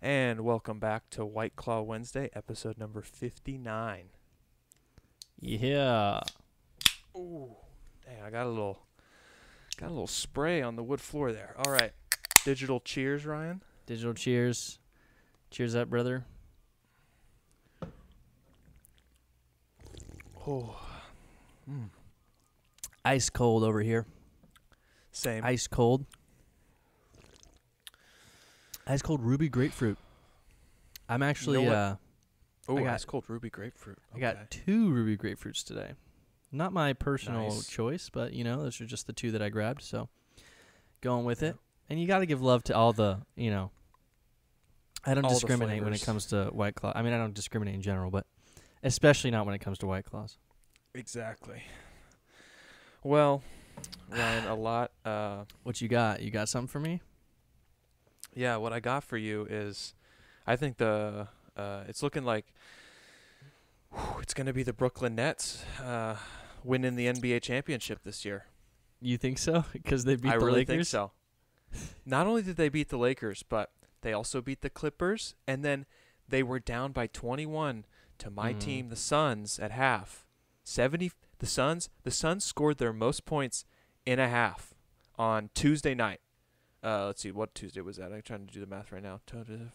And welcome back to White Claw Wednesday, episode number 59. Yeah. Ooh, dang, I got a little spray on the wood floor there. All right, digital cheers, Ryan. Digital cheers. Cheers up, brother. Oh, Ice cold over here. same. Ice cold. Ice cold ruby grapefruit. I'm actually, Oh, I got- ice cold ruby grapefruit. I got 2 ruby grapefruits today. Not my personal Nice. choice, but, those are just the 2 that I grabbed, so going with it. And you got to give love to all the, I don't All the discriminate when it flavors. comes to White Claw. I mean, I don't discriminate in general, but especially not when it comes to White Claws. Exactly. Well, Ryan, a lot. What you got? You got something for me? Yeah, what I got for you is, I think it's looking like it's going to be the Brooklyn Nets winning the NBA championship this year. You think so? Because they beat I the really Lakers? think so. Not only did they beat the Lakers, but they also beat the Clippers, and then they were down by 21 to my team, the Suns, at half. The Suns scored their most points in a half on Tuesday night. Let's see, what Tuesday was that? I'm trying to do the math right now. 14,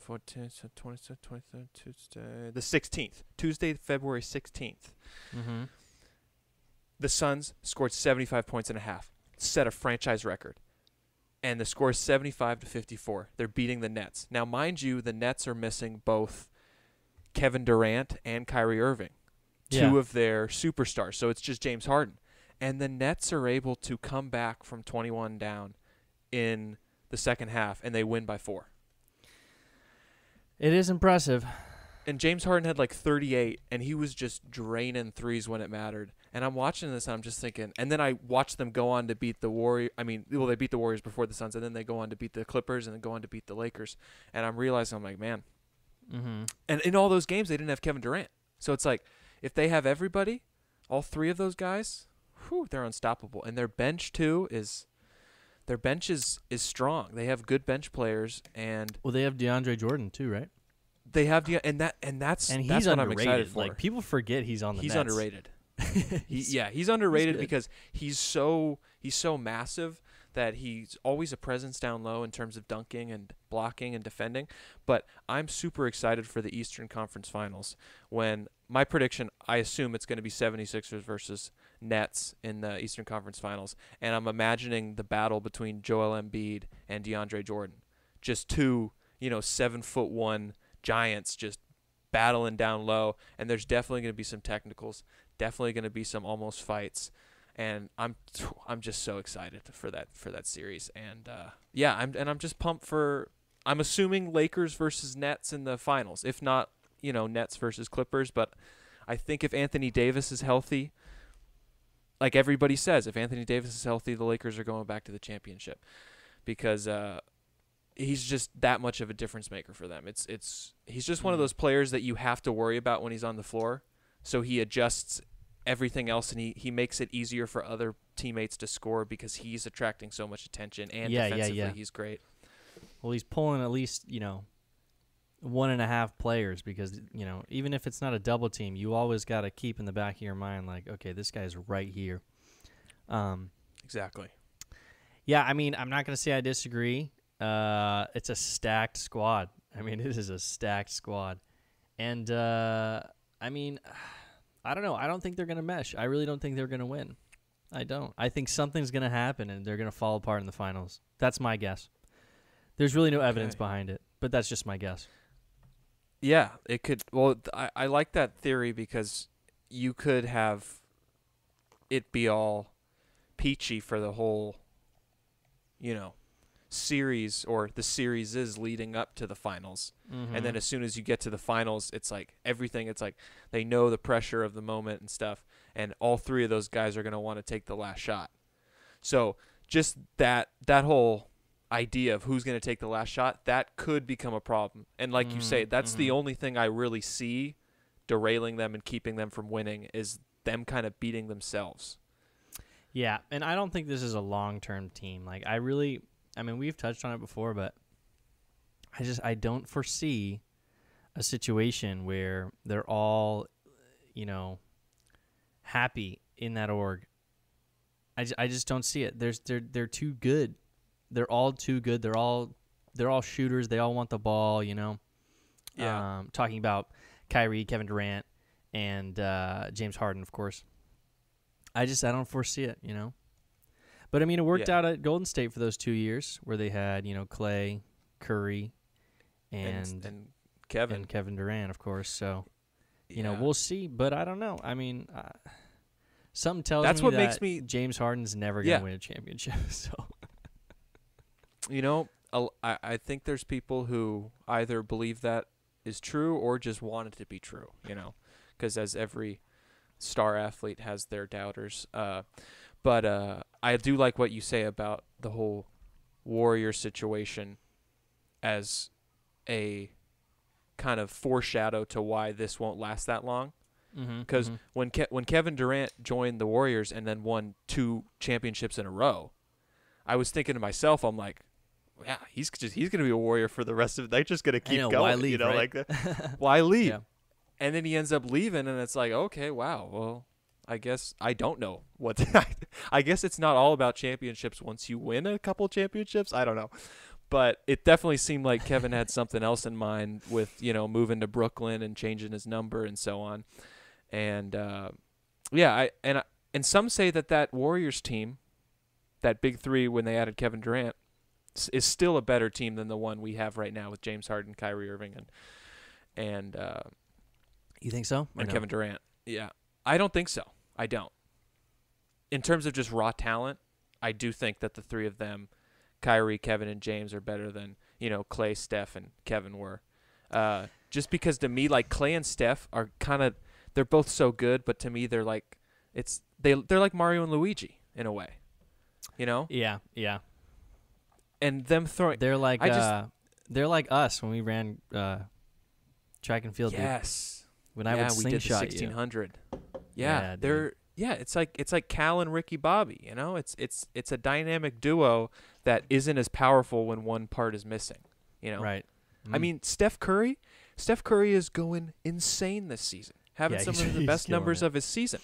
23rd, Tuesday. The 16th. Tuesday, February 16th. Mm-hmm. The Suns scored 75 points in a half. Set a franchise record. And the score is 75-54. They're beating the Nets. Now, mind you, the Nets are missing both Kevin Durant and Kyrie Irving, two of their superstars. So it's just James Harden. And the Nets are able to come back from 21 down in the second half, and they win by 4. It is impressive. And James Harden had like 38, and he was just draining threes when it mattered. And I'm watching this, and I'm just thinking, and then I watched them go on to beat the Warriors. I mean, well, they beat the Warriors before the Suns, and then they go on to beat the Clippers, and then go on to beat the Lakers. And I'm realizing, I'm like, man. Mm-hmm. And in all those games, they didn't have Kevin Durant. So it's like, if they have everybody, all 3 of those guys, they're unstoppable. And their bench, too, is strong. They have good bench players, and Well, they have DeAndre Jordan too, right? they have that's And that's he's what I'm underrated. excited for. Like, people forget he's on the He's Nets. underrated. He's underrated good. because he's so massive that he's always a presence down low in terms of dunking and blocking and defending. But I'm super excited for the Eastern Conference Finals, when my prediction, I assume it's going to be 76ers versus Nets in the Eastern Conference Finals, and I'm imagining the battle between Joel Embiid and DeAndre Jordan, just 2 7'1" giants just battling down low, and there's definitely going to be some technicals, definitely going to be some almost fights, and I'm just so excited for that series, and I'm just pumped for. I'm assuming Lakers versus Nets in the finals, if not Nets versus Clippers, but I think if Anthony Davis is healthy, like everybody says, if Anthony Davis is healthy, the Lakers are going back to the championship, because he's just that much of a difference maker for them. He's just one of those players that you have to worry about when he's on the floor. So he adjusts everything else, and he makes it easier for other teammates to score because he's attracting so much attention, and defensively he's great. Well, he's pulling at least 1.5 players, because even if it's not a double team, you always got to keep in the back of your mind, like, okay, this guy's right here. Exactly. Yeah, I mean, I'm not going to say I disagree. It's a stacked squad. I mean, it is a stacked squad. And, I mean, I don't know. I don't think they're going to mesh. I really don't think they're going to win. I don't. I think something's going to happen, and they're going to fall apart in the finals. That's my guess. There's really no evidence behind it, but that's just my guess. Yeah, it could. Well, I like that theory, because you could have it be all peachy for the whole, series, or the series is leading up to the finals. And then as soon as you get to the finals, it's like everything. It's like they know the pressure of the moment and stuff, and all 3 of those guys are going to want to take the last shot. So just that whole idea of who's going to take the last shot, that could become a problem. And like you say, that's the only thing I really see derailing them and keeping them from winning, is them kind of beating themselves. Yeah, and I don't think this is a long-term team. Like, I mean, we've touched on it before, but I don't foresee a situation where they're all, happy in that org. I just don't see it. They're too good. They're all too good. They're all shooters. They all want the ball. Yeah. Talking about Kyrie, Kevin Durant, and James Harden, of course. I don't foresee it. But I mean, it worked out at Golden State for those 2 years where they had Clay, Curry, and Kevin Durant, of course. So we'll see. But I don't know. I mean. Something tells That's me what that makes me. James Harden's never going to win a championship. So, I think there's people who either believe that is true or just want it to be true. Because as every star athlete has their doubters. But I do like what you say about the whole Warrior situation as a kind of foreshadow to why this won't last that long. Because when Kevin Durant joined the Warriors and then won 2 championships in a row, I was thinking to myself, I'm like, yeah, he's going to be a Warrior for the rest of it. They're just going to keep going. Why leave, right? Like that. Why leave? Yeah. And then he ends up leaving, and it's like, okay, wow, well, I guess I don't know what. I guess it's not all about championships once you win a couple championships. I don't know. But it definitely seemed like Kevin had something else in mind with, moving to Brooklyn and changing his number and so on. And and some say that Warriors team, that big 3 when they added Kevin Durant, is still a better team than the one we have right now with James Harden, Kyrie Irving, and you think so? And Kevin Durant. Yeah, I don't think so. I don't. In terms of just raw talent, I do think that the 3 of them, Kyrie, Kevin, and James, are better than Clay, Steph, and Kevin were. Just because to me, like Clay and Steph are kind of. They're both so good, but to me, they're like they're like Mario and Luigi in a way, Yeah. And them throwing. They're like they're like us when we ran track and field. Yes. Dude. When I would we did the slingshot 1600. you. Yeah, they're it's like Cal and Ricky Bobby. It's a dynamic duo that isn't as powerful when one part is missing. Right. I mean, Steph Curry is going insane this season. Having some of the best numbers of his season,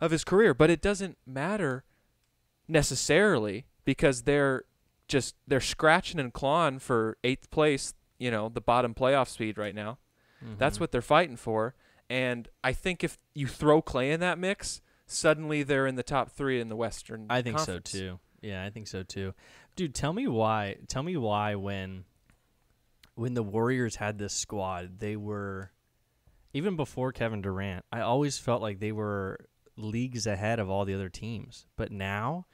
of his career. But it doesn't matter necessarily because they're scratching and clawing for 8th place, the bottom playoff speed right now. That's what they're fighting for. And I think if you throw Clay in that mix, suddenly they're in the top 3 in the Western I think Conference. so too. Yeah, I think so too. Dude, tell me why when the Warriors had this squad, they were... Even before Kevin Durant, I always felt like they were leagues ahead of all the other teams. But now,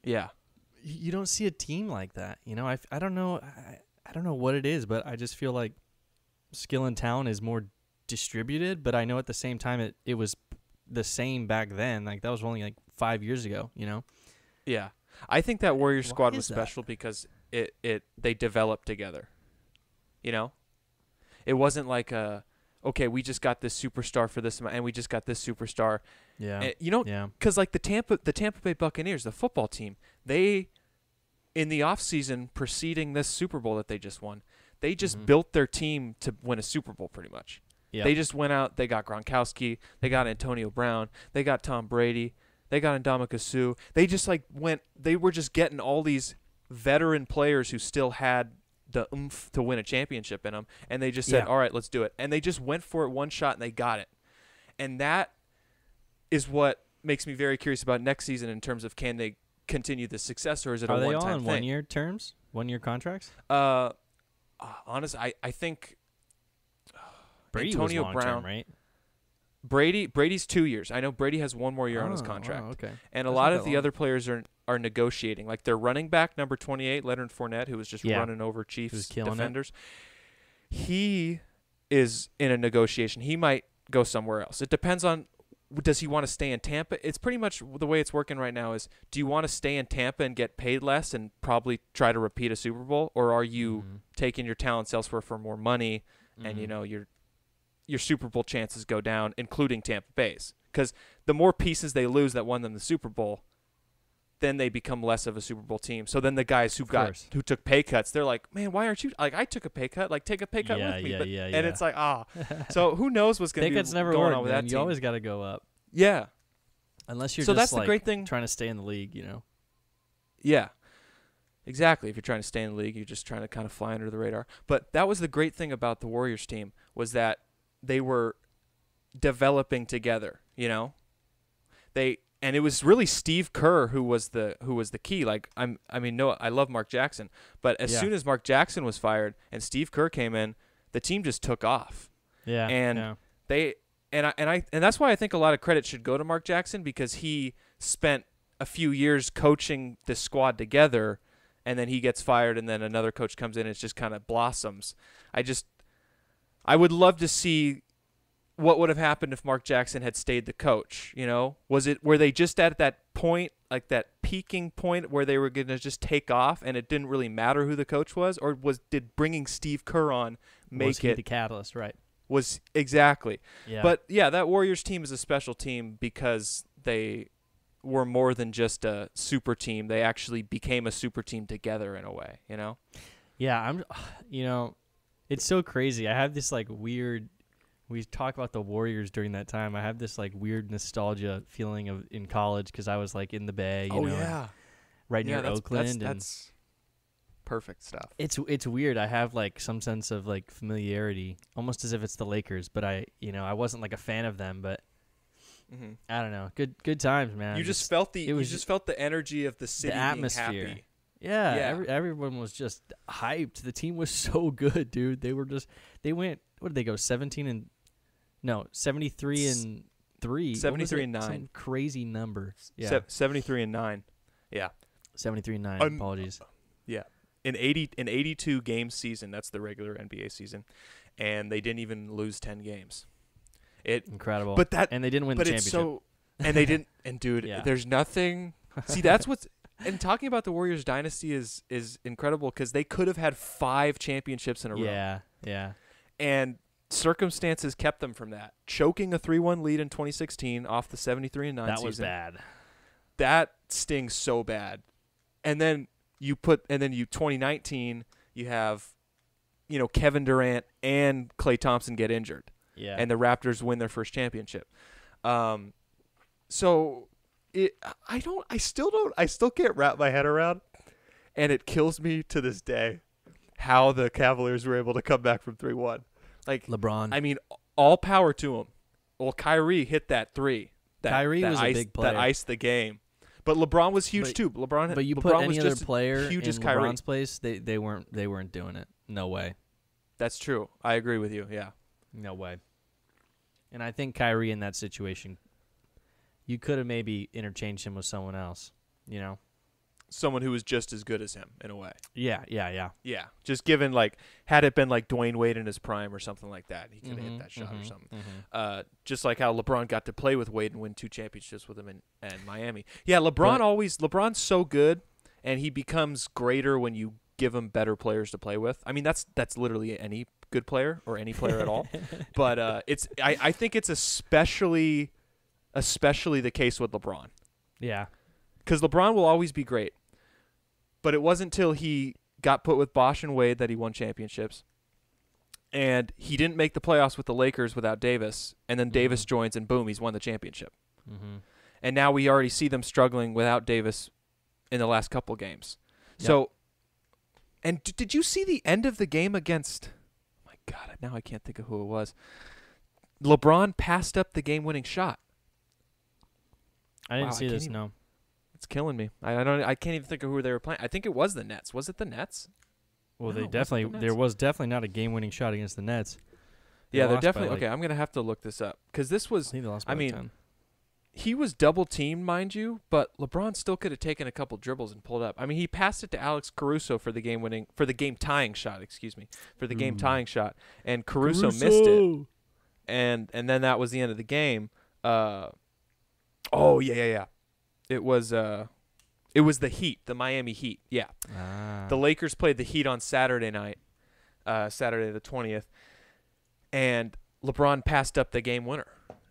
you don't see a team like that. I don't know. I don't know what it is, but I just feel like skill and talent is more distributed. But I know at the same time it was the same back then. Like that was only like 5 years ago. Yeah, I think that Warriors squad was special because they developed together. It wasn't like okay, we just got this superstar for this amount, and we just got this superstar. Yeah. Because like the Tampa Bay Buccaneers, the football team, they, in the offseason preceding this Super Bowl that they just won, they just built their team to win a Super Bowl pretty much. Yep. They just went out, they got Gronkowski, they got Antonio Brown, they got Tom Brady, they got Ndamukong Suh. They just they were just getting all these veteran players who still had the oomph to win a championship in them, and they just said, all right, let's do it. And they just went for it one shot, and they got it. And that is what makes me very curious about next season in terms of can they continue the success, or is it a one-time thing? Are they all on one-year terms? 1-year contracts? Honestly, I think Brady Antonio was Brown, right? Brady's 2 years. I know Brady has 1 more year on his contract. Oh, okay. And a lot of the other players are negotiating. Like their running back, number 28, Leonard Fournette, who was just running over Chiefs defenders. He is in a negotiation. He might go somewhere else. It depends on, does he want to stay in Tampa? It's pretty much the way it's working right now is, do you want to stay in Tampa and get paid less and probably try to repeat a Super Bowl? Or are you taking your talents elsewhere for more money and, your Super Bowl chances go down, including Tampa Bay's? Because the more pieces they lose that won them the Super Bowl, then they become less of a Super Bowl team. So then the guys who took pay cuts, they're like, man, why aren't you like, I took a pay cut, like take a pay cut with me. And it's like, so who knows what's going to be going on with that team. You always got to go up. Yeah. Unless you're so just that's like the great thing. Trying to stay in the league, Yeah. Exactly. If you're trying to stay in the league, you're just trying to kind of fly under the radar. But that was the great thing about the Warriors team, was that they were developing together, And it was really Steve Kerr who was the key. Like I love Mark Jackson, but as soon as Mark Jackson was fired and Steve Kerr came in, the team just took off. Yeah. And that's why I think a lot of credit should go to Mark Jackson, because he spent a few years coaching this squad together, and then he gets fired, and then another coach comes in and it just kind of blossoms. I would love to see what would have happened if Mark Jackson had stayed the coach. Were they just at that point, like that peaking point where they were going to just take off and it didn't really matter who the coach was, or did bringing Steve Kerr on make it the catalyst, right? Was exactly. Yeah. But yeah, that Warriors team is a special team because they were more than just a super team. They actually became a super team together in a way, Yeah, it's so crazy. I have this like weird, we talk about the Warriors during that time. I have this like weird nostalgia feeling of in college, because I was like in the Bay, right near Oakland. That's perfect stuff. It's weird. I have like some sense of like familiarity, almost as if it's the Lakers, but I wasn't like a fan of them, but I don't know. Good times, man. You just felt the energy of the city, the atmosphere. Being happy. Yeah. Everyone was just hyped. The team was so good, dude. They went. What did they go? 73 and 3. 73 and 9. Some crazy number. Yeah. 73 and 9. Yeah. 73 and 9. Apologies. Yeah. In 82 game season, that's the regular NBA season, and they didn't even lose 10 games. Incredible. And they didn't win the championship. And they didn't. And dude, there's nothing. See, that's what's. And talking about the Warriors dynasty is incredible, because they could have had 5 championships in a row. Yeah. And circumstances kept them from that. Choking a 3-1 lead in 2016 off the 73 and 9 season. That was bad. That stings so bad. And then 2019, you have, Kevin Durant and Klay Thompson get injured. Yeah. And the Raptors win their first championship. So I still can't wrap my head around, and it kills me to this day, how the Cavaliers were able to come back from 3-1. Like LeBron. I mean, all power to him. Well, Kyrie hit that 3. Kyrie was a big player. That iced the game. But LeBron was huge too. But LeBron put was any just other player huge in as Kyrie. LeBron's place, they weren't doing it. No way. That's true. I agree with you. Yeah. No way. And I think Kyrie in that situation, you could have maybe interchanged him with someone else, Someone who was just as good as him in a way. Yeah. Yeah. Just given, like, had it been like Dwayne Wade in his prime or something like that, he could have hit that shot or something. Just like how LeBron got to play with Wade and win 2 championships with him in Miami. Yeah, LeBron's so good, and he becomes greater when you give him better players to play with. I mean, that's literally any good player or any player at all. But I think it's especially the case with LeBron. Yeah. Because LeBron will always be great. But it wasn't until he got put with Bosh and Wade that he won championships. And he didn't make the playoffs with the Lakers without Davis. And then Davis joins, and boom, he's won the championship. And now we already see them struggling without Davis in the last couple games. Yep. So, and did you see the end of the game against – oh, my God, now I can't think of who it was. LeBron passed up the game-winning shot. I didn't see this, no. It's killing me. I can't even think of who they were playing. I think it was the Nets. Was it the Nets? Well, there was definitely not a game-winning shot against the Nets. They're definitely okay. I'm gonna have to look this up, because this was. I think they lost by 10. He was double teamed, mind you, but LeBron still could have taken a couple dribbles and pulled up. I mean, he passed it to Alex Caruso for the game tying shot, and Caruso missed it, and then that was the end of the game. It was the Heat, the Miami Heat. Yeah. The Lakers played the Heat on Saturday night, Saturday the 20th, and LeBron passed up the game winner.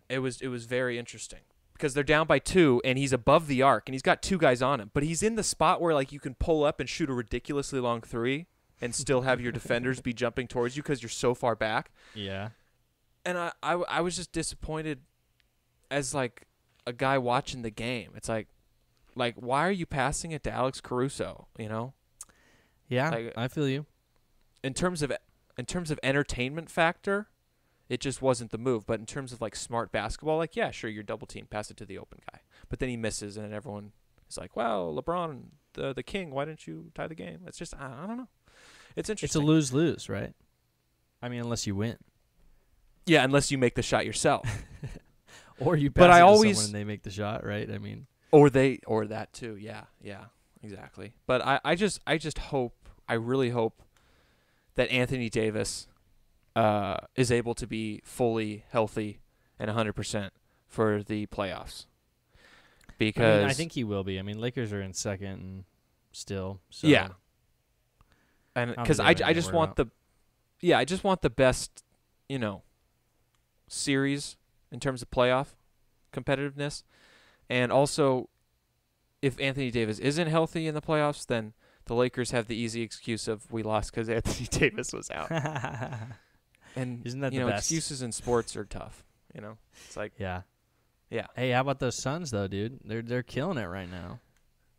It was very interesting. because they're down by 2 and he's above the arc and he's got 2 guys on him, but he's in the spot where like you can pull up and shoot a ridiculously long 3 and still have your defenders be jumping towards you because you're so far back. Yeah. And I was just disappointed as like a guy watching the game. It's like why are you passing it to Alex Caruso? You know? Yeah, Like, I feel you. in terms of entertainment factor, it just wasn't the move. But in terms of like smart basketball, like yeah, sure, you're double team, pass it to the open guy. But then he misses, and everyone is like, "Well, LeBron, the king, why didn't you tie the game?" It's just I don't know. It's interesting. It's a lose-lose, right? I mean, unless you win. Yeah, unless you make the shot yourself. Or you But pass I it to always- someone and they make the shot, right? I mean, or that too. Yeah, exactly. But I just hope, I really hope that Anthony Davis is able to be fully healthy and 100% for the playoffs. Because I think he will be. I mean, Lakers are in second and still. So yeah, and I don't because think they I have just anywhere want I just want the best, series in terms of playoff competitiveness, and also if Anthony Davis isn't healthy in the playoffs, then the Lakers have the easy excuse of we lost because Anthony Davis was out. And Isn't that the best? Excuses in sports are tough. It's like yeah. yeah, Hey, how about those Suns though, dude? They're killing it right now.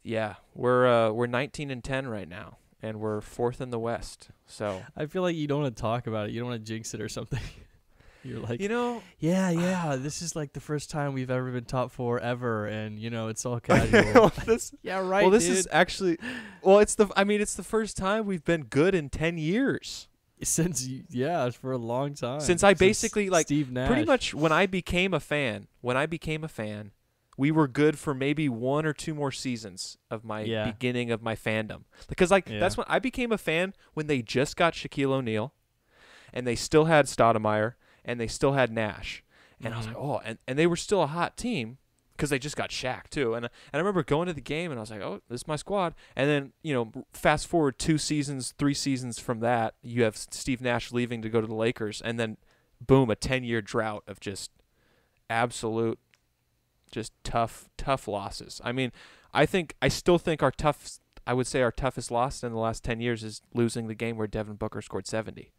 yeah. We're 19-10 right now, and we're 4th in the West. So I feel like you don't want to talk about it. You don't want to jinx it or something. You're like, yeah. This is like the first time we've ever been top 4 ever, and it's all casual. Yeah, right. Well, this dude. is actually, it's the first time we've been good in 10 years. Since for a long time. Since I basically Steve Nash. pretty much when I became a fan, we were good for maybe 1 or 2 more seasons of my beginning of my fandom. Because that's when I became a fan, when they just got Shaquille O'Neal, and they still had Stoudemire, and they still had Nash. And I was like, oh, and they were still a hot team because they just got Shaq too. And I remember going to the game and I was like, oh, this is my squad. And then, fast forward 2 seasons, 3 seasons from that, you have Steve Nash leaving to go to the Lakers. And then, boom, a 10-year drought of just absolute, just tough losses. I mean, I still think our toughest loss in the last 10 years is losing the game where Devin Booker scored 70.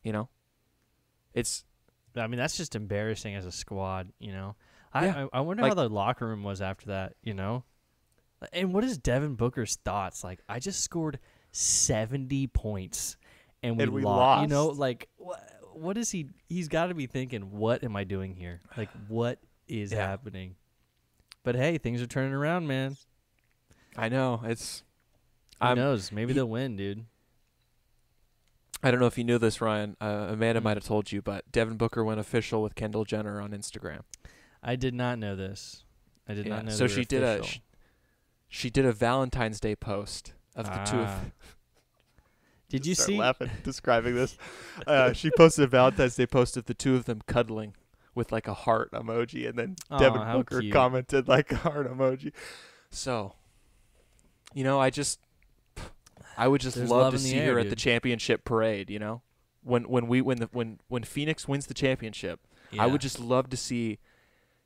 I mean, that's just embarrassing as a squad, I wonder how the locker room was after that, And what is Devin Booker's thoughts? Like, I just scored 70 points and we lost. What is he? He's got to be thinking, what am I doing here? Like, what is happening? But hey, things are turning around, man. I know. Who knows? Maybe they'll win, dude. I don't know if you knew this, Ryan. Amanda might have told you, but Devin Booker went official with Kendall Jenner on Instagram. I did not know this. I did not know. So she did a Valentine's Day post of the two of them. Did you see? Laughing describing this. She posted a Valentine's Day post of the two of them cuddling with like a heart emoji, and then Devin Booker commented like a heart emoji. So, I would just love to see her at the championship parade. When Phoenix wins the championship, I would just love to see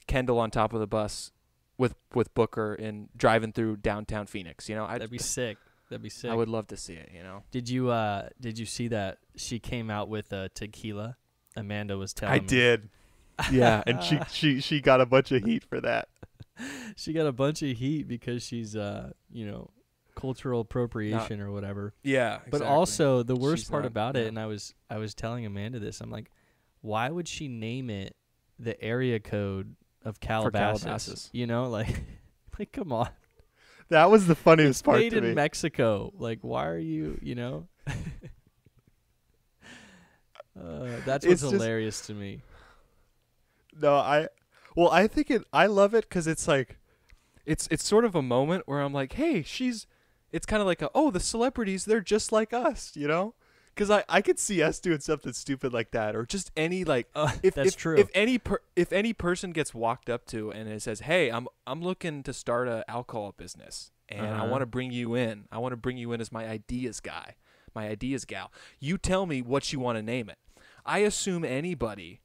Kendall on top of the bus with Booker and driving through downtown Phoenix. That'd be sick. I would love to see it. Did you see that she came out with Tequila? Amanda was telling me. I did. Yeah, and she got a bunch of heat for that. She got a bunch of heat because she's cultural appropriation or whatever. Yeah, exactly. But also the worst part about it, and I was telling Amanda this, I'm like, why would she name it the area code of Calabasas? Like come on. That was the funniest part to me. Made in Mexico. Like, why are you, that's what's hilarious to me. No, I think I love it because it's like, it's sort of a moment where I'm like, hey, it's kind of like the celebrities, they're just like us, Because I could see us doing something stupid like that, or just any that's true. If any person gets walked up to and it says, hey, I'm looking to start a alcohol business and I want to bring you in. I want to bring you in as my ideas guy, my ideas gal. You tell me what you want to name it. I assume anybody,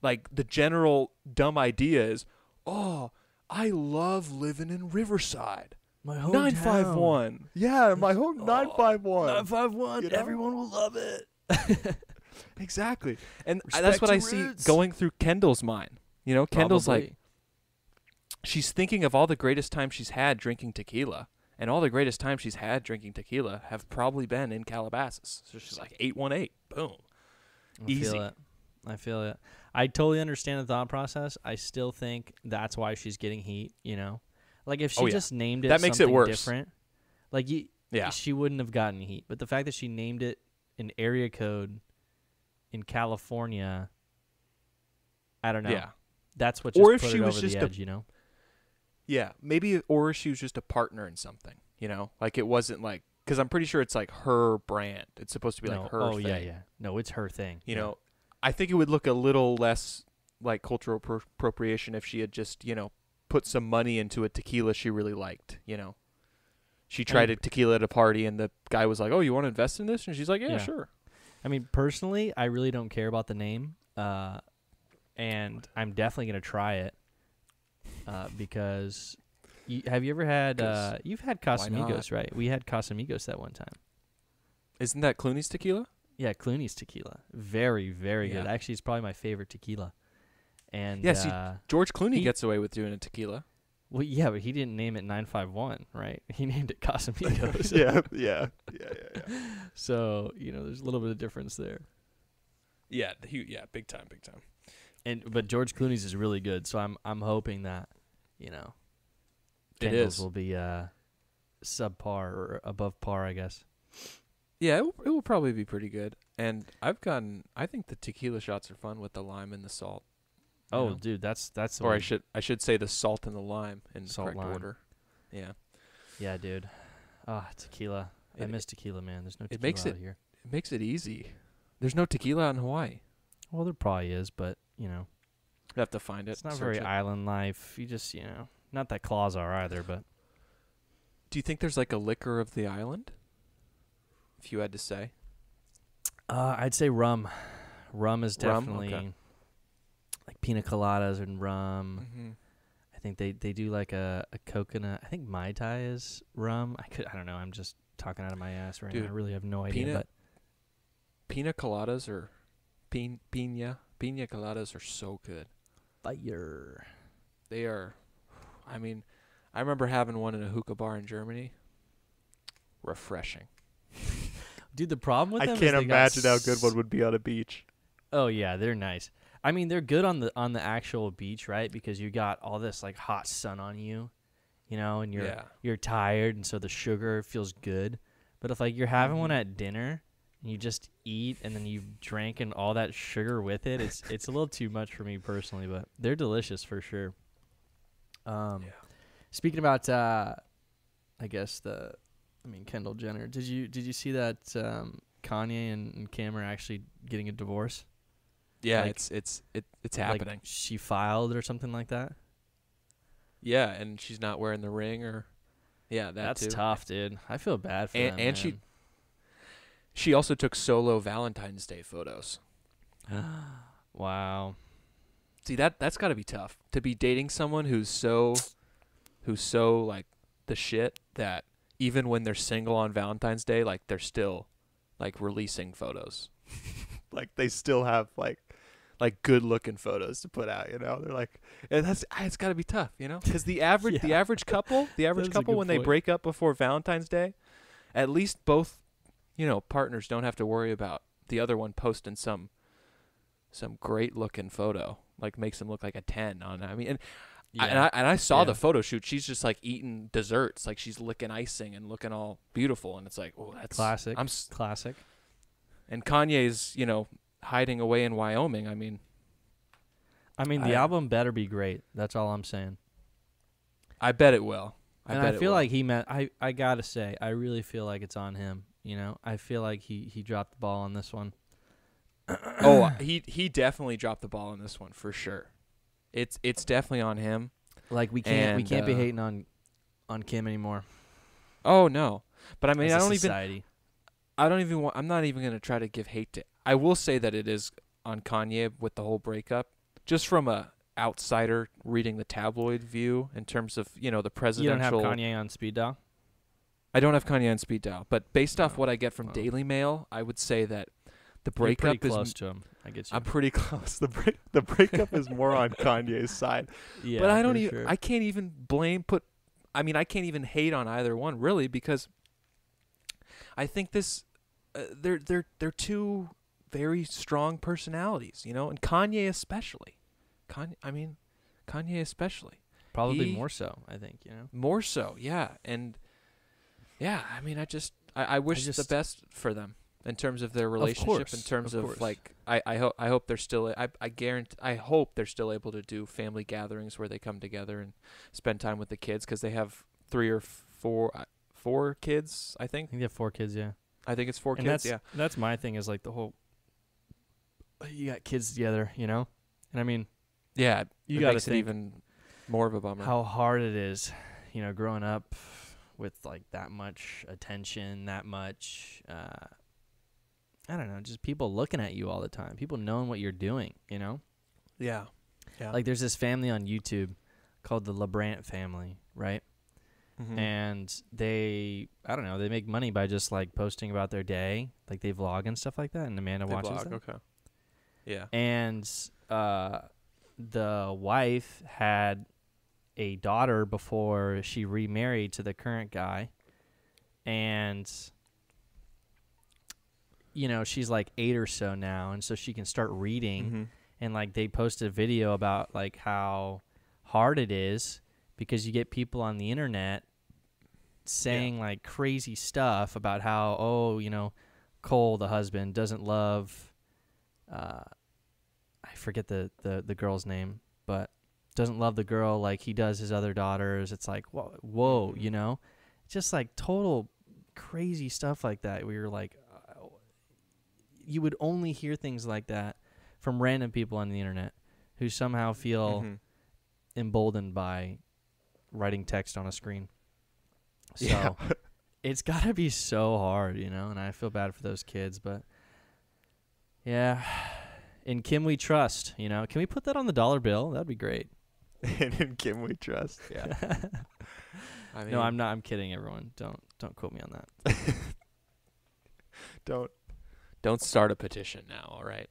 like the general dumb idea is, oh, I love living in Riverside. My hometown. 951. Yeah, my home 951. 951. You know? Everyone will love it. Exactly. And Respect that's what to I see roots. going through Kendall's mind. You know, Kendall's like, Probably. she's thinking of all the greatest times she's had drinking tequila. And all the greatest times she's had drinking tequila have probably been in Calabasas. So she's like 818. Boom. Easy. I feel it. I totally understand the thought process. I still think that's why she's getting heat, you know? Like, if she just named it that makes it something worse. different, like, she wouldn't have gotten heat. But the fact that she named it an area code in California, I don't know. Yeah. That's what just Or if put she it was over just the edge, you know? Yeah, maybe, or she was just a partner in something, you know? Like, it wasn't like, because I'm pretty sure it's like her brand. It's supposed to be like her thing. Oh, yeah. No, it's her thing. You know, I think it would look a little less like cultural appropriation if she had just, you know, put some money into a tequila she really liked, you know? She tried a tequila at a party, and the guy was like, oh, you want to invest in this? And she's like, yeah. Sure. I mean, personally, I really don't care about the name, and I'm definitely going to try it because have you ever had you've had Casamigos, right? We had Casamigos that one time. Isn't that Clooney's tequila? Yeah, Clooney's tequila. Very, very good. Actually, it's probably my favorite tequila. And see, George Clooney gets away with doing a tequila. Well, yeah, but he didn't name it 951, right? He named it Casamigos. Yeah. So, you know, there's a little bit of difference there. Yeah, big time. But George Clooney's is really good, so I'm hoping that, you know, Kendall's will be subpar or above par, I guess. Yeah, it will probably be pretty good. And I think the tequila shots are fun with the lime and the salt. Oh, know? dude, that's or I should say the salt and the lime in the correct lime. order. Yeah. Yeah, dude. Tequila. I miss tequila, man. There's no tequila out here. It makes it easy. There's no tequila in Hawaii. Well, there probably is, but, you know. You have to find it. It's not very island life. You just, you know, not that claws are either, but. Do you think there's like a liquor of the island? If you had to say. I'd say rum. Rum is definitely Okay. like pina coladas and rum. Mm-hmm. I think they do like a coconut. I think Mai Tai is rum. I don't know. I'm just talking out of my ass right now. I really have no idea. But pina coladas or pina coladas are so good. Fire. They are. I mean, I remember having one in a hookah bar in Germany. Refreshing. Dude, the problem with them I is can't they imagine how good one would be on a beach. Oh yeah, they're nice. I mean, they're good on the actual beach, right? Because you got all this like hot sun on you, you know, and you're tired, and so the sugar feels good. But if like you're having one at dinner and you just eat and then you've drank and all that sugar with it, it's a little too much for me personally. But they're delicious for sure. Speaking about, I guess Kendall Jenner. Did you see that Kanye and Kim are actually getting a divorce? Yeah, like, it's happening. Like she filed or something like that. Yeah, and she's not wearing the ring or That's too. tough, dude. I feel bad for them. And she also took solo Valentine's Day photos. Wow. See, that's got to be tough to be dating someone who's so like the shit that even when they're single on Valentine's Day, like they're still like releasing photos. Like they still have like good looking photos to put out, you know. They're like, and it's got to be tough, you know, because the average couple when they break up before Valentine's Day, at least both, you know, partners don't have to worry about the other one posting some great looking photo, like makes them look like a 10 on. I mean, I saw the photo shoot. She's just like eating desserts, like she's licking icing and looking all beautiful, and it's like, oh, that's classic. Classic. And Kanye's, you know, hiding away in Wyoming. I mean, the album better be great. That's all I'm saying. I bet it will. I feel like he meant. I gotta say, I really feel like it's on him. You know, I feel like he dropped the ball on this one. Oh, he definitely dropped the ball on this one for sure. It's definitely on him. Like we can't be hating on Kim anymore. Oh no, but I mean I'm not even gonna try to give hate to. I will say that it is on Kanye with the whole breakup, just from a outsider reading the tabloid view in terms of, the You don't presidential. have Kanye on speed dial? I don't have Kanye on speed dial, but based off Oh, what I get from well. Daily Mail, I would say that the You're pretty breakup is. close to him. I get you. I'm pretty close. The breakup is more on Kanye's side, yeah, but I don't for even. sure. I can't even I can't even hate on either one really, because I think this. They're two very strong personalities, and Kanye especially. Kanye especially. Probably he- more so, I think, More so, yeah, and yeah. I wish the just- best for them in terms of their relationship. In terms of like, I hope they're still. I guarantee. I hope they're still able to do family gatherings where they come together and spend time with the kids, because they have 3 or 4 kids. I I think. think they have 4 kids, yeah. I think it's 4 And kids. Yeah. that's my thing, is like the whole, you got kids together, and I mean, Yeah. you it got to makes it think even more of a bummer. how hard it is, growing up with like that much attention, that much, I don't know, just people looking at you all the time, people knowing what you're doing, Yeah. Yeah. Like there's this family on YouTube called the LeBrant family, right? Mhm. And they make money by just like posting about their day, like they vlog and stuff like that, and Amanda They watches vlog, them. okay. Yeah. And the wife had a daughter before she remarried to the current guy, and she's like 8 or so now, and so she can start reading. Mhm. And like they posted a video about like how hard it is, because you get people on the internet saying like crazy stuff about how, Cole, the husband, doesn't love I forget the girl's name, but doesn't love the girl like he does his other daughters. It's like, whoa, just like total crazy stuff like that. We were like, you would only hear things like that from random people on the internet who somehow feel Mhm. emboldened by writing text on a screen. So Yeah. it's got to be so hard, and I feel bad for those kids, but yeah. In Kim we trust, Can we put that on the dollar bill? That'd be great. And in Kim we trust. Yeah. I mean, No, I'm not. I'm kidding, everyone. Don't quote me on that. don't start a petition now, all right?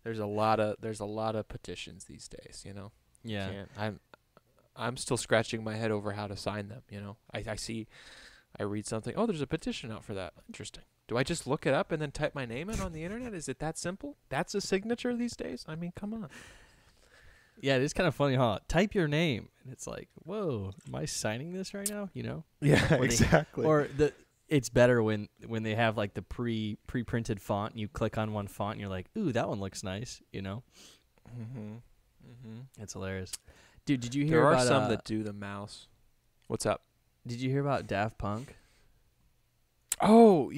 There's a lot of petitions these days, Yeah. I'm still scratching my head over how to sign them, I read something, oh, there's a petition out for that. Interesting. Do I just look it up and then type my name in on the internet? Is it that simple? That's a signature these days? I mean, come on. Yeah, it is kind of funny, huh? Type your name, and it's like, whoa, am I signing this right now? Yeah, Or exactly. it's better when they have like the pre-printed font, and you click on one font, and you're like, ooh, that one looks nice. Mhm. Mhm. It's hilarious. Dude, did you hear There are about some that do the mouse. What's up? Did you hear about Daft Punk? Oh,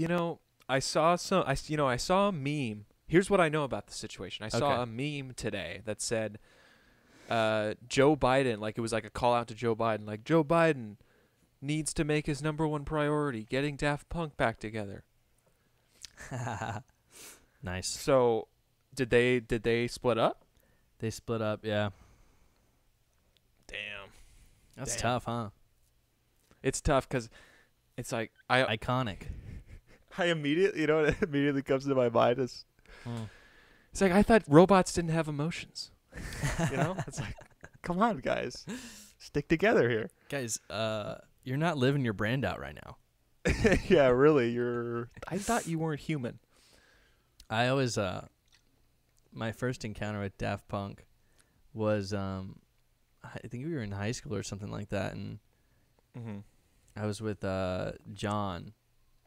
I saw I saw a meme. Here's what I know about the situation. I saw Okay. a meme today that said Joe Biden, like it was like a call out to Joe Biden, like Joe Biden needs to make his #1 priority getting Daft Punk back together. Nice. So, did they split up? They split up, yeah. Damn. That's Damn. tough, huh? It's tough cuz it's like Iconic. I immediately, what immediately comes to my mind is Hmm. it's like I thought robots didn't have emotions. It's like, come on, guys, stick together here. Guys, you're not living your brand out right now. Yeah, really. I thought you weren't human. I always, my first encounter with Daft Punk was, I think we were in high school or something like that, and Mm-hmm. I was with John,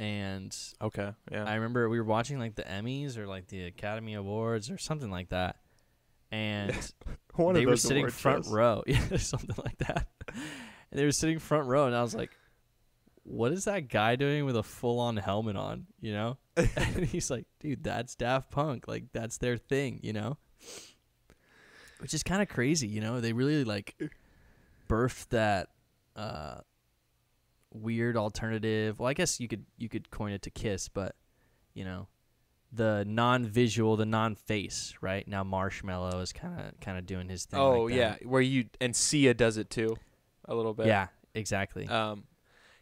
and Okay. Yeah. I remember we were watching like the Emmys or like the Academy Awards or something like that, and One they of were those sitting award front shows. row, yeah, something like that. And they were sitting front row, and I was like, "What is that guy doing with a full-on helmet on?" And he's like, "Dude, that's Daft Punk. Like, that's their thing, Which is kind of crazy, They really like birthed that weird alternative. Well, I guess you could coin it to Kiss, but the non-visual, the non-face, right? Now Marshmallow is kind of doing his thing. Oh like yeah, that. where and Sia does it too, a little bit. Yeah, exactly.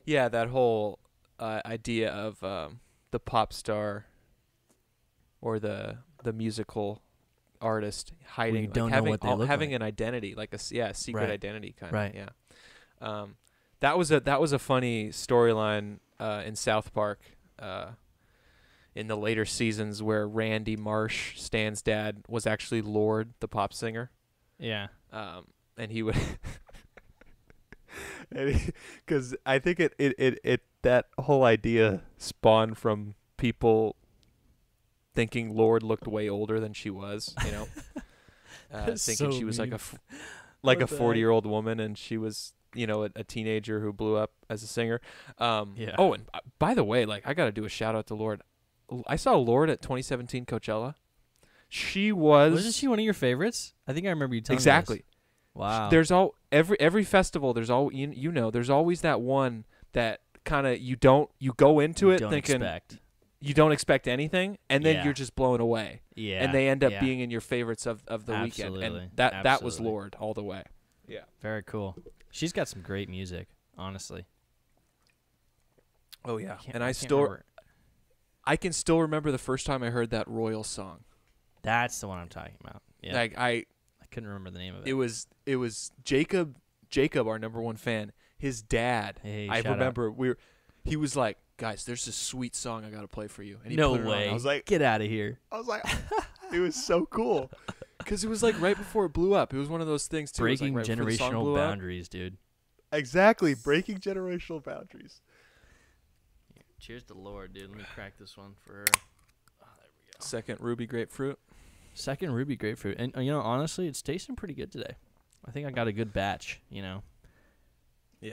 Yeah, that whole idea of the pop star or the musical artist hiding, you don't know having what they look having like. an identity, like a secret Right. identity kind of. Right. Yeah. That was a funny storyline in South Park in the later seasons where Randy Marsh, Stan's dad, was actually Lorde, the pop singer. Yeah. And he would, because I think it that whole idea spawned from people thinking Lorde looked way older than she was, thinking so she was mean. like a What the heck? 40-year-old woman, and she was a teenager who blew up as a singer. Yeah. Oh, and by the way, like I got to do a shout out to Lorde. I saw Lorde at 2017 Coachella. She Wasn't she one of your favorites? I think I remember you telling me exactly. this. Wow. There's every festival. There's there's always that one that kind of you go into it thinking you don't expect anything, and then you're just blown away. Yeah. And they end up being in your favorites of the weekend, Absolutely. and that was Lorde all the way. Yeah. Very cool. She's got some great music, honestly. Oh yeah. And I I can't remember. can still remember the first time I heard that Royal song. That's the one I'm talking about. Yeah. Like I couldn't remember the name of it. It was Jacob, our number one fan. His dad. Hey, I shout remember he was like, guys, there's this sweet song I gotta play for you. And he no put it way. on. I was like, get out of here. I was like, it was so cool. Because it was like right before it blew up. It was one of those things too. Breaking right generational boundaries, dude. Exactly, breaking generational boundaries. Cheers to Lorde, dude. Let me crack this one for her. Oh, there we go. Second ruby grapefruit. Second ruby grapefruit. And, honestly, it's tasting pretty good today. I think I got a good batch, Yeah.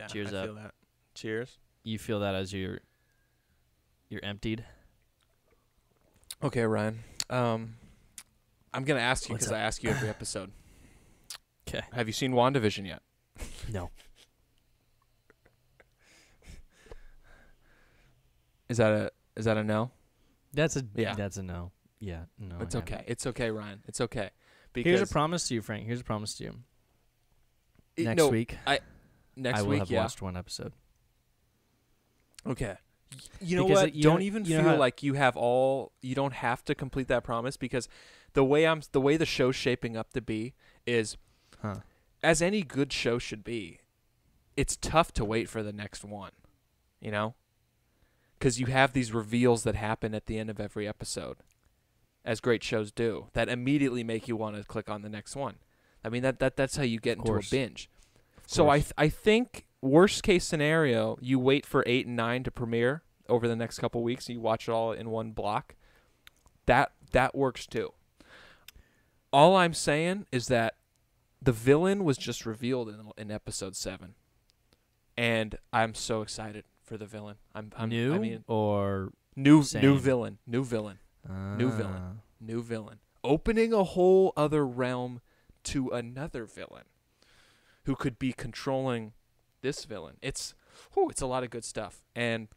Cheers I up. feel that. Cheers. You feel that as you're emptied? Okay, Ryan. I'm going to ask you What's because up? I ask you every episode. 'Kay. Have you seen WandaVision yet? No. Is that a no? That's a no. Yeah, no. It's I okay. haven't. It's okay, Ryan. It's okay. Because Here's a promise to you, Frank. Here's a promise to you. Next no, week, next I will week, have yeah. watched one episode. Okay. You know Because, what? you know- Don't even you know feel how- like you don't have to complete that promise, because the way the show's shaping up to be is, Huh. as any good show should be, it's tough to wait for the next one, because you have these reveals that happen at the end of every episode, as great shows do, that immediately make you want to click on the next one. I mean, that's how you get into a course. binge. So I think worst case scenario, you wait for 8 and 9 to premiere over the next couple weeks, and you watch it all in one block. That works too. All I'm saying is that the villain was just revealed in episode 7, and I'm so excited for the villain. I'm New I mean, or new same? villain. New villain. Opening a whole other realm to another villain who could be controlling this villain. It's a lot of good stuff. And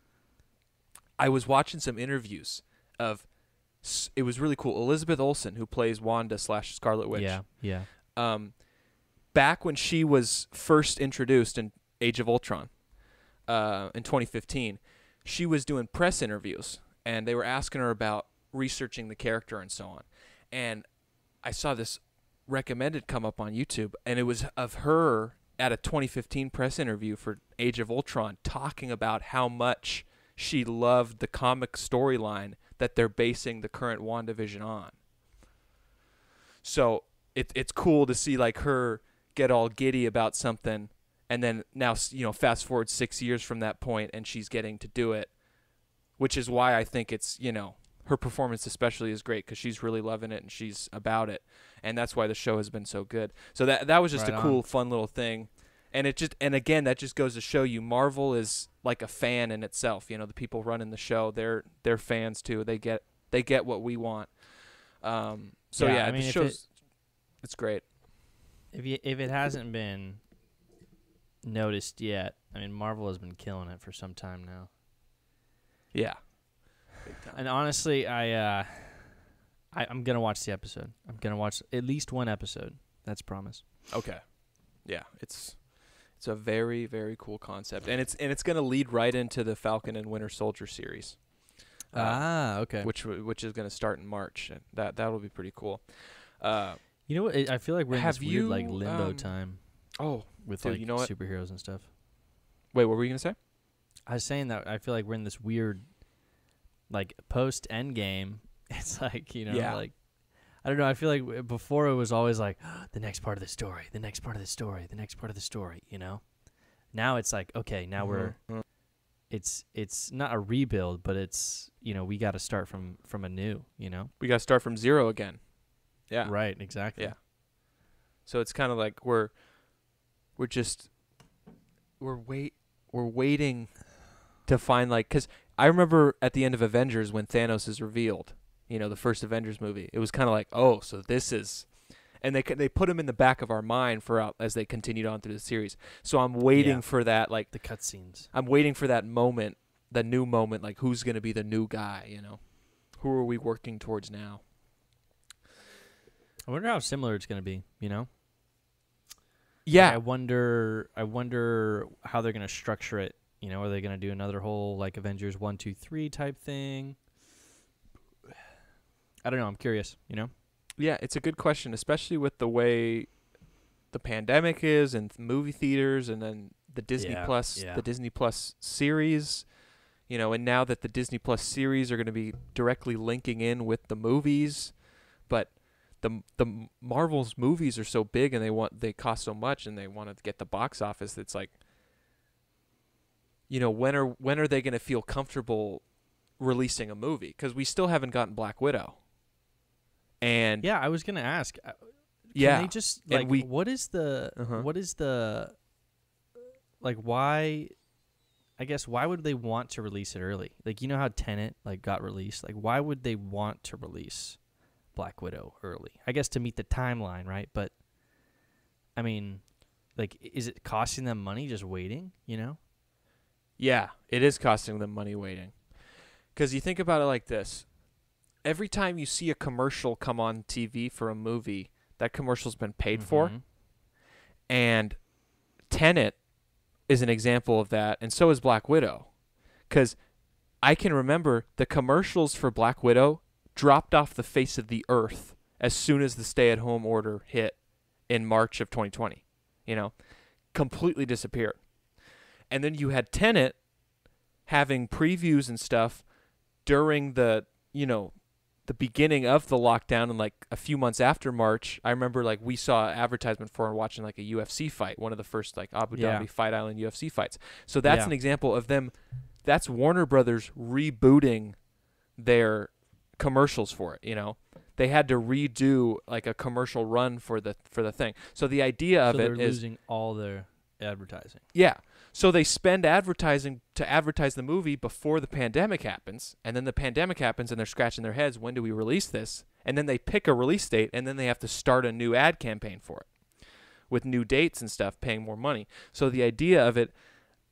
I was watching some interviews it was really cool. Elizabeth Olsen, who plays Wanda / Scarlet Witch. Yeah. Back when she was first introduced in Age of Ultron, in 2015, she was doing press interviews, and they were asking her about researching the character and so on. And I saw this recommended come up on YouTube, and it was of her at a 2015 press interview for Age of Ultron talking about how much she loved the comic storyline that they're basing the current WandaVision on. So it's cool to see like her get all giddy about something, and then now fast forward 6 years from that point, and she's getting to do it, which is why I think it's her performance especially is great, because she's really loving it and she's about it, and that's why the show has been so good. So that was just Right a cool, on. fun little thing, and again that just goes to show you Marvel is like a fan in itself. The people running the show, they're fans too. They get what we want. So I mean, the show's it's great. If it hasn't been noticed yet, I mean, Marvel has been killing it for some time now. Yeah. Big time. And honestly, I I'm gonna watch the episode. I'm gonna watch at least one episode. That's a promise. Okay. Yeah, it's a very, very cool concept, and it's going to lead right into the Falcon and Winter Soldier series. Okay. Which is going to start in March, and that'll be pretty cool. You know what? I feel like we're in this weird like limbo time. Oh, with dude, like you know what? superheroes and stuff. Wait, what were you going to say? I was saying that I feel like we're in this weird, like post Endgame. It's like like. I don't know. I feel like before it was always like the next part of the story, the next part of the story, the next part of the story. Now it's like okay, now it's not a rebuild, but it's we got to start from anew. We got to start from zero again. Yeah. Right. Exactly. Yeah. So it's kind of like we're waiting to find because I remember at the end of Avengers when Thanos is revealed. The first Avengers movie. It was kind of like, oh, so this is, and they put him in the back of our mind as they continued on through the series. So I'm waiting for that, like the cutscenes. I'm waiting for that moment, the new moment, like who's gonna be the new guy? Who are we working towards now? I wonder how similar it's gonna be. Yeah. Like, I wonder how they're gonna structure it. Are they gonna do another whole like Avengers 1, 2, 3 type thing? I don't know. I'm curious, Yeah, it's a good question, especially with the way the pandemic is and movie theaters and then the Disney Plus series, and now that the Disney Plus series are going to be directly linking in with the movies, but the Marvel's movies are so big and they cost so much and they want to get the box office. It's like, when are they going to feel comfortable releasing a movie? Because we still haven't gotten Black Widow. And yeah, I was gonna ask. Can they just what is the like why? I guess why would they want to release it early? Like how Tenet got released. Like why would they want to release Black Widow early? I guess to meet the timeline, right? But I mean, is it costing them money just waiting? Yeah, it is costing them money waiting. Because you think about it like this. Every time you see a commercial come on TV for a movie, that commercial's been paid for. And Tenet is an example of that, and so is Black Widow. Because I can remember the commercials for Black Widow dropped off the face of the earth as soon as the stay-at-home order hit in March of 2020. Completely disappeared. And then you had Tenet having previews and stuff during the beginning of the lockdown and a few months after March. I remember we saw advertisement for watching a UFC fight, one of the first Abu Dhabi Fight Island UFC fights. So that's an example of them. That's Warner Brothers rebooting their commercials for it. They had to redo a commercial run for the thing. So the idea of they're it is losing all their advertising. Yeah. So they spend advertising to advertise the movie before the pandemic happens, and then the pandemic happens and they're scratching their heads, when do we release this? And then they pick a release date, and then they have to start a new ad campaign for it with new dates and stuff, paying more money. So the idea of it,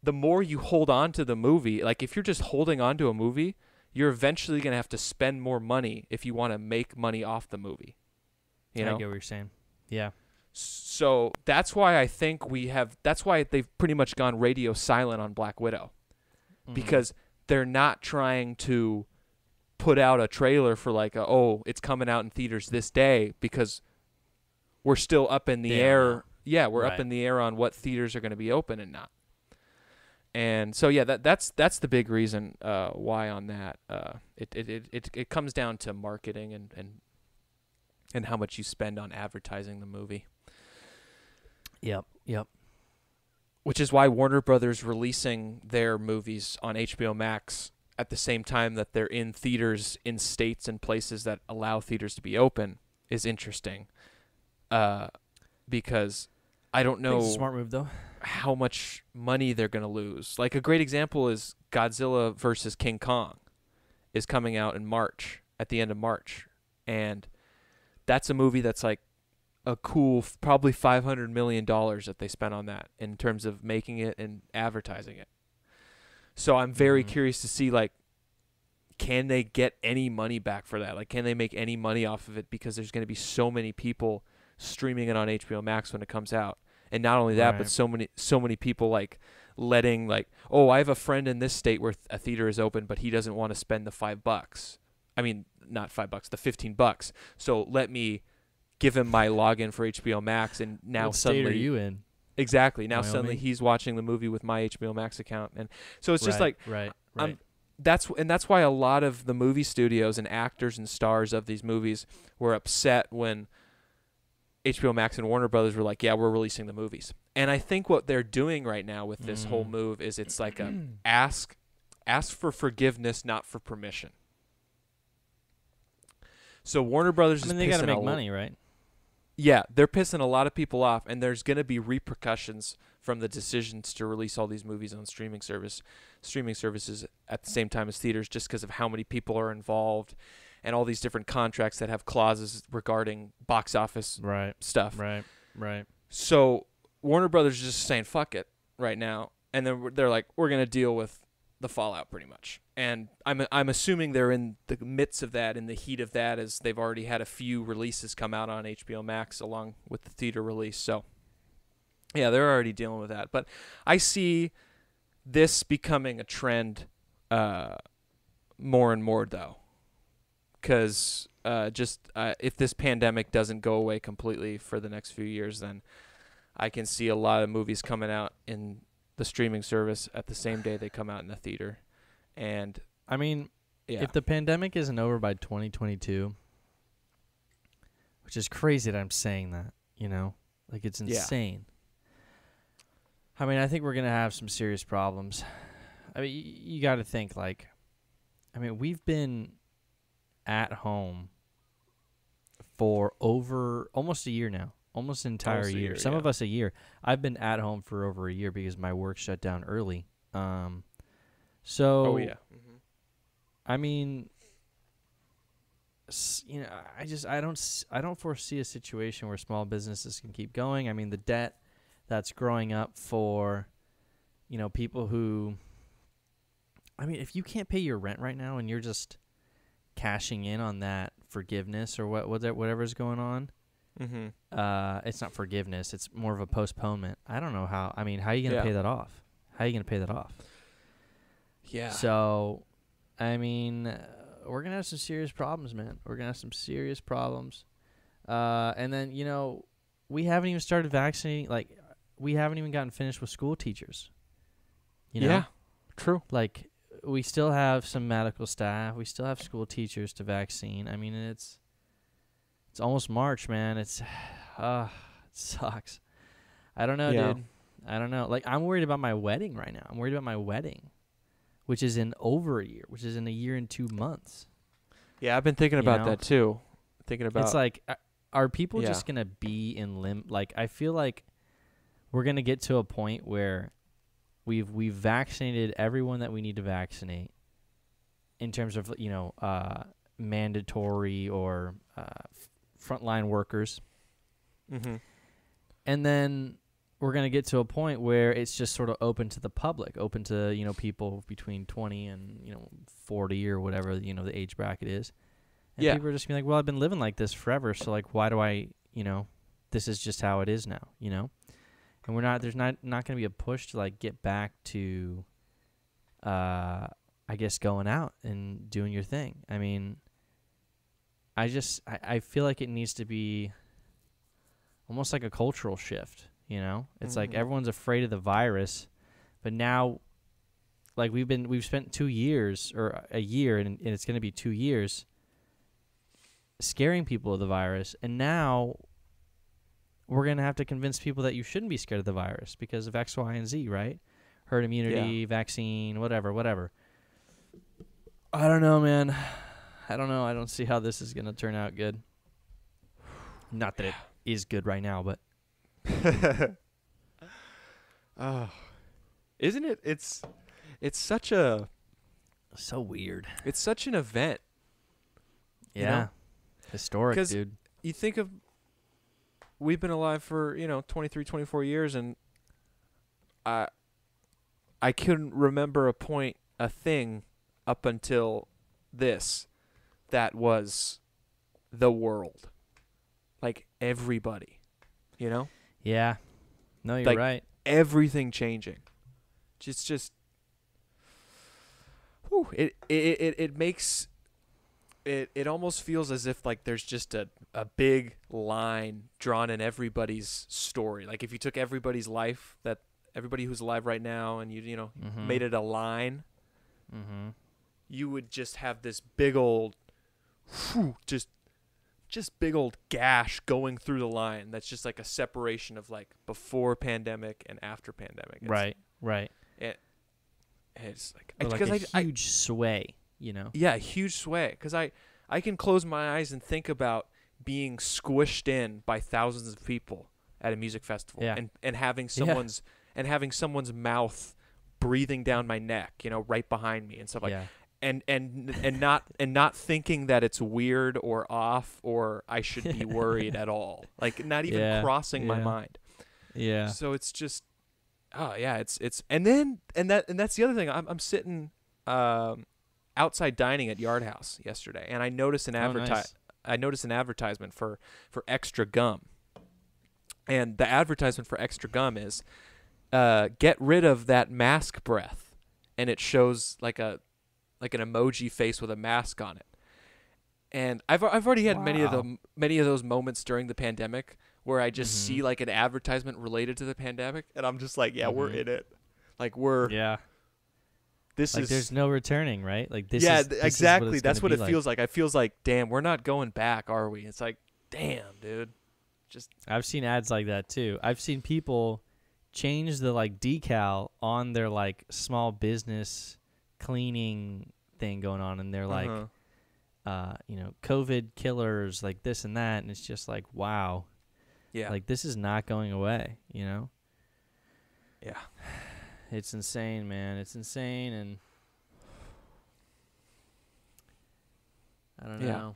the more you hold on to the movie, if you're just holding on to a movie, you're eventually going to have to spend more money if you want to make money off the movie. I get what you're saying. Yeah. So that's why I think that's why they've pretty much gone radio silent on Black Widow, because they're not trying to put out a trailer for it's coming out in theaters this day, because we're still up in the air. Yeah, we're up in the air on what theaters are going to be open and not. And so that's the big reason why on that. It comes down to marketing and how much you spend on advertising the movie. Yep. Which is why Warner Brothers releasing their movies on HBO Max at the same time that they're in theaters in states and places that allow theaters to be open is interesting. Because I don't know. It's a smart move, though. How much money they're going to lose. A great example is Godzilla versus King Kong is coming out in March, at the end of March. And that's a movie that's a cool probably $500 million that they spent on that in terms of making it and advertising it. So I'm very curious to see can they get any money back for that? Like, can they make any money off of it? Because there's going to be so many people streaming it on HBO Max when it comes out. And not only that, but so many people like letting like, oh, I have a friend in this state where a theater is open, but he doesn't want to spend the $5. I mean, not $5, the $15. So let me give him my login for HBO Max, and now what suddenly state are you in? Exactly. Now Wyoming? suddenly he's watching the movie with my HBO Max account, and so it's just like right. that's why a lot of the movie studios and actors and stars of these movies were upset when HBO Max and Warner Brothers were like, yeah, we're releasing the movies. And I think what they're doing right now with this whole move is it's like a ask for forgiveness, not for permission. So Warner Brothers they got to make money, right? Yeah, they're pissing a lot of people off, and there's going to be repercussions from the decisions to release all these movies on streaming services at the same time as theaters, just because of how many people are involved and all these different contracts that have clauses regarding box office stuff. Right. So Warner Brothers is just saying fuck it right now, and then they're like, we're going to deal with the fallout pretty much. And I'm assuming they're in the midst of that, in the heat of that, as they've already had a few releases come out on HBO Max along with the theater release. So yeah, they're already dealing with that. But I see this becoming a trend more and more, though, because if this pandemic doesn't go away completely for the next few years, then I can see a lot of movies coming out in the streaming service at the same day they come out in the theater. And I mean, if the pandemic isn't over by 2022, which is crazy that I'm saying that, like it's insane. I mean, I think we're going to have some serious problems. I mean, you got to think we've been at home for over almost a year now. Almost an entire year. Some of us a year. I've been at home for over a year because my work shut down early. I mean, I don't foresee a situation where small businesses can keep going. I mean, the debt that's growing up for, people who, if you can't pay your rent right now and you're just cashing in on that forgiveness or whatever's going on, it's not forgiveness. It's more of a postponement. I don't know how. I mean, how are you going to pay that off? Yeah. So, I mean, we're going to have some serious problems, man. We're going to have some serious problems. And then, we haven't even started vaccinating. Like, we haven't even gotten finished with school teachers. Yeah, true. Like, we still have some medical staff. We still have school teachers to vaccine. I mean, it's almost March, man. It sucks. I don't know, dude. I don't know. Like, I'm worried about my wedding right now. I'm worried about my wedding, which is in over a year, which is in a year and 2 months. Yeah, I've been thinking about that too. It's like, are people just going to be in like, I feel like we're going to get to a point where we've vaccinated everyone that we need to vaccinate in terms of, mandatory or frontline workers. And then we're going to get to a point where it's just sort of open to the public, open to, people between 20 and, 40 or whatever, the age bracket is. And people are just going to be like, well, I've been living like this forever. So like, why do I, this is just how it is now, and there's not going to be a push to like get back to, I guess, going out and doing your thing. I mean, I feel like it needs to be almost like a cultural shift, It's like everyone's afraid of the virus, but now, like we've spent 2 years or a year, and it's going to be 2 years scaring people of the virus, and now we're going to have to convince people that you shouldn't be scared of the virus because of X, Y, and Z, right? Herd immunity, vaccine, whatever. I don't know, man. I don't know. I don't see how this is going to turn out good. Not that it is good right now, but. Isn't it? It's such a. So weird. It's such an event. Yeah. Historic, dude. You think of. We've been alive for, 23, 24 years, and I couldn't remember a thing up until this that was the world. Like everybody, you know? Yeah. No, you're Like, right. Everything changing. Just whew, it makes it almost feels as if like there's just a big line drawn in everybody's story. Like if you took everybody's life, that everybody who's alive right now, and you know Mm-hmm. made it a line, Mm-hmm. you would just have this big old whew, just big old gash going through the line. That's just like a separation of like before pandemic and after pandemic. Right. It's like Or like because a huge sway, you know? yeah, huge sway. Because I can close my eyes and think about being squished in by thousands of people at a music festival, Yeah. and having someone's mouth breathing down my neck, you know, right behind me and stuff like. Yeah. And not thinking that it's weird or off or I should be worried at all. Like not even crossing my mind. Yeah. So it's just it's and that's the other thing. I'm sitting outside dining at Yard House yesterday, and I noticed an Nice. I noticed an advertisement for extra gum. And the advertisement for extra gum is get rid of that mask breath, and it shows like an emoji face with a mask on it. And I've already had many of those moments during the pandemic where I just see like an advertisement related to the pandemic, and I'm just like, we're in it. Like this like is there's no returning, right? Like this exactly. That's what it like. feels like. I feels like, damn, we're not going back, are we? It's like, damn, dude. I've seen ads like that too. I've seen people change the like decal on their like small business cleaning thing going on, and they're like COVID killers, like this and that, and it's just like, wow. Yeah. Like this is not going away, you know? Yeah. It's insane, man. It's insane, and I don't know. Yeah.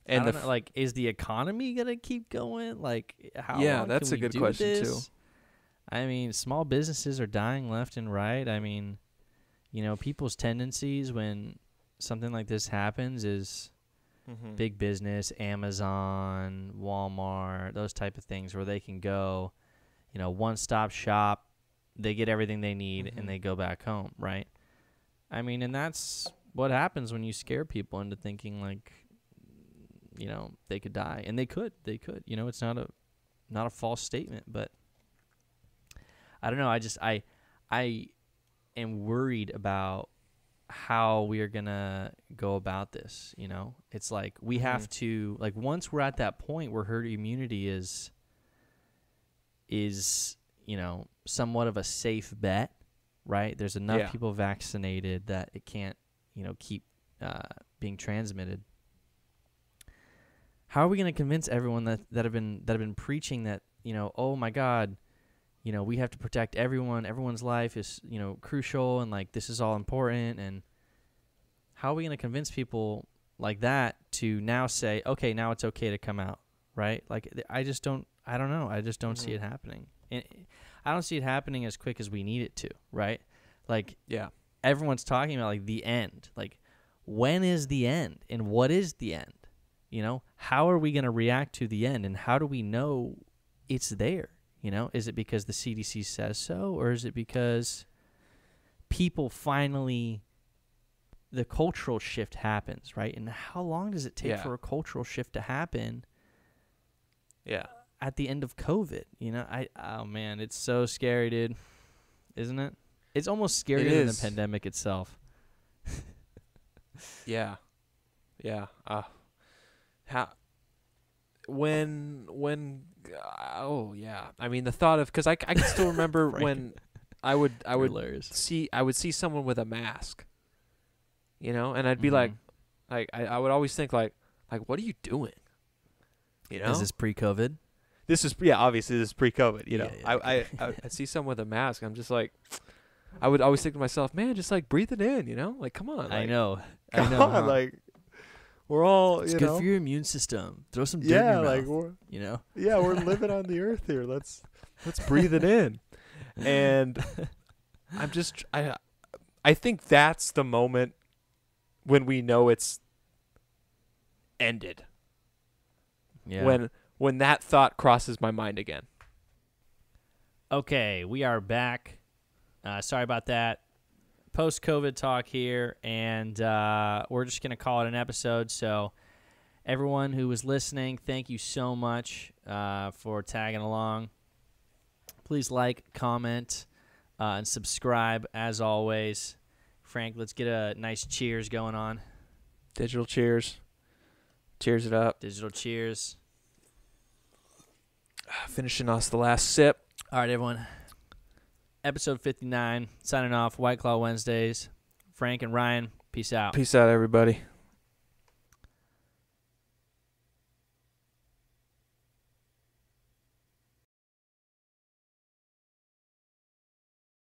And And like, is the economy gonna keep going? Like, how yeah, long that's can a we good do question this? too. I mean, small businesses are dying left and right. I mean, you know, people's tendencies when something like this happens is big business, Amazon, Walmart, those type of things where they can go, you know, one-stop shop. They get everything they need and they go back home, right? I mean, and that's what happens when you scare people into thinking like, you know, they could die, and they could. You know, it's not a false statement, but I don't know. I am worried about how we are gonna go about this. You know, it's like we have to, like, once we're at that point where herd immunity is you know, somewhat of a safe bet, right? There's enough people vaccinated that it can't, you know, keep being transmitted. How are we going to convince everyone that have been preaching that, you know, oh my God, you know, we have to protect everyone. Everyone's life is, you know, crucial, and like this is all important. And how are we going to convince people like that to now say, okay, now it's okay to come out, right? Like I don't know. I just don't see it happening. And I don't see it happening as quick as we need it to, right? Like everyone's talking about like the end. Like when is the end, and what is the end? You know, how are we going to react to the end, and how do we know it's there? You know, is it because the CDC says so, or is it because people finally, the cultural shift happens, right? And how long does it take for a cultural shift to happen? Yeah. At the end of COVID, you know, oh man, it's so scary, dude. Isn't it? It's almost scarier than the pandemic itself. Yeah. How when oh yeah, I mean the thought of, because I can still remember when I would see someone with a mask, you know, and I'd be like I would always think like what are you doing, you know? Is this pre-COVID? This is obviously this is pre-COVID, you know. Okay. I see someone with a mask, I'm just like, I would always think to myself, man, just like breathe it in, you know, like come on, like, I know, huh? Like we're all, it's you good know, for your immune system. Throw some dirt in your like mouth, you know. Yeah, we're living on the earth here. Let's breathe it in. And I think that's the moment when we know it's ended. Yeah. When that thought crosses my mind again. Okay, we are back. Sorry about that. Post-COVID talk here, and we're just going to call it an episode. So everyone who was listening, thank you so much for tagging along. Please like, comment, and subscribe as always. Frank, let's get a nice cheers going on. Digital cheers. Cheers it up. Digital cheers. Finishing us the last sip. All right, everyone. Episode 59. Signing off. White Claw Wednesdays. Frank and Ryan, peace out. Peace out, everybody.